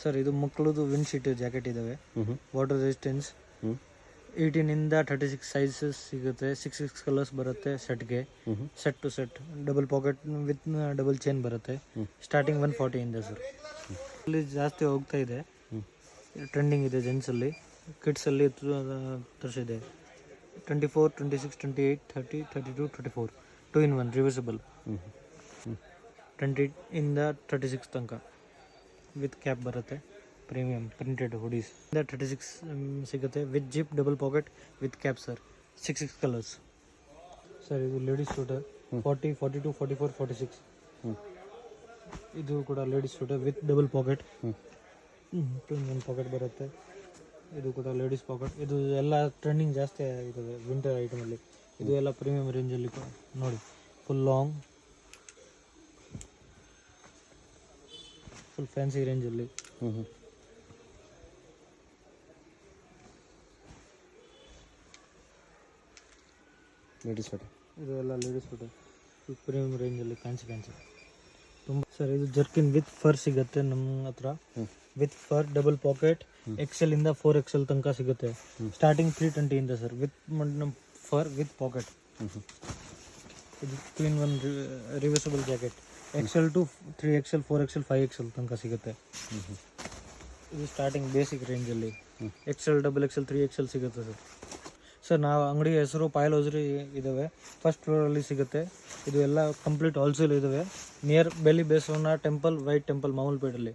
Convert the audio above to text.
Sir ಇದು ಮಕ್ಕಳದು windcheater jacket ಇದಾವೆ, ವಾಟರ್ ರೆಸಿಸ್ಟೆನ್ಸ್. 18 ಇಂದ 36 ಸೈಜಸ್ ಸಿಗುತ್ತೆ, 6 ಕಲರ್ಸ್ ಬರುತ್ತೆ ಸೆಟ್ಗೆ. Set to set double pocket with double chain ಬರುತ್ತೆ. ಸ್ಟಾರ್ಟಿಂಗ್ 140 ಇಂದ ಸರ್. ಇಲ್ಲಿ ಜಾಸ್ತಿ ಹೋಗ್ತಾ ಇದೆ, ಟ್ರೆಂಡಿಂಗ್ ಇದೆ ಜೆಂಟ್ಸಲ್ಲಿ. ಕಿಡ್ಸಲ್ಲಿ ತರಿಸಿದೆ 24, 26, 28, 30, 32, 24 2 in 1 ರಿವರ್ಸಿಬಲ್. 20 ಇಂದ 36 ತನಕ ವಿತ್ ಕ್ಯಾಪ್ ಬರುತ್ತೆ. ಪ್ರೀಮಿಯಂ ಪ್ರಿಂಟೆಡ್ ಹುಡೀಸ್ ಇಂದ 36 ಸಿಗುತ್ತೆ with zip double pocket with cap sir. 6 colours sir. ಇದು ಲೇಡೀಸ್ ಸೂಟರ್ 40, 42, 44, 46. ಇದು ಕೂಡ ladies sweater with double pocket, 1 pocket ಬರುತ್ತೆ. ಇದು ಕೂಡ ಲೇಡೀಸ್ ಪಾಕೆಟ್. ಇದು ಎಲ್ಲ ಟ್ರೆಂಡಿಂಗ್ ಜಾಸ್ತಿ ಆಗಿದೆ ವಿಂಟರ್ ಐಟಮಲ್ಲಿ. ಇದು ಎಲ್ಲ ಪ್ರೀಮಿಯಂ ರೇಂಜಲ್ಲಿ ನೋಡಿ, ಫುಲ್ ಲಾಂಗ್, ಫುಲ್ ಫ್ಯಾನ್ಸಿ ರೇಂಜಲ್ಲಿ. ಲೇಡೀಸ್ ಸೂಟ್ ಇದು ಎಲ್ಲ ಲೇಡೀಸ್ ಸೂಟ್ ಫುಲ್ ಪ್ರೀಮಿಯಂ ರೇಂಜಲ್ಲಿ ಫ್ಯಾನ್ಸಿ ತುಂಬ. ಸರ್ ಇದು ಜರ್ಕಿನ್ ವಿತ್ ಫರ್ ಸಿಗುತ್ತೆ ನಮ್ಮ ಹತ್ರ. With fur double pocket XL ಇಂದ 4XL ತನಕ ಸಿಗುತ್ತೆ. ಸ್ಟಾರ್ಟಿಂಗ್ 320 ಇಂದ sir with fur with pocket. ಇದು 2 in 1 reversible jacket. XL to 3XL, 4XL, 5XL ತನಕ ಸಿಗುತ್ತೆ. ಇದು ಸ್ಟಾರ್ಟಿಂಗ್ ಬೇಸಿಕ್ ರೇಂಜಲ್ಲಿ. XL, XXL, 3XL ಸಿಗುತ್ತೆ ಸರ್. ಸರ್ ನಾವು ಅಂಗಡಿ ಹೆಸರು ಪಾಯಲ್ ಹೋಸ್ರಿ ಇದ್ದಾವೆ, ಫಸ್ಟ್ ಫ್ಲೋರಲ್ಲಿ ಸಿಗುತ್ತೆ. ಇದು ಎಲ್ಲ ಕಂಪ್ಲೀಟ್ ಹೋಲ್ಸೇಲ್ ಇದ್ದಾವೆ, ನಿಯರ್ ಬೆಲಿ ಬೇಸವನ ಟೆಂಪಲ್, ವೈಟ್ ಟೆಂಪಲ್, ಮಾಮೂಲ್ಪೇಟಲ್ಲಿ.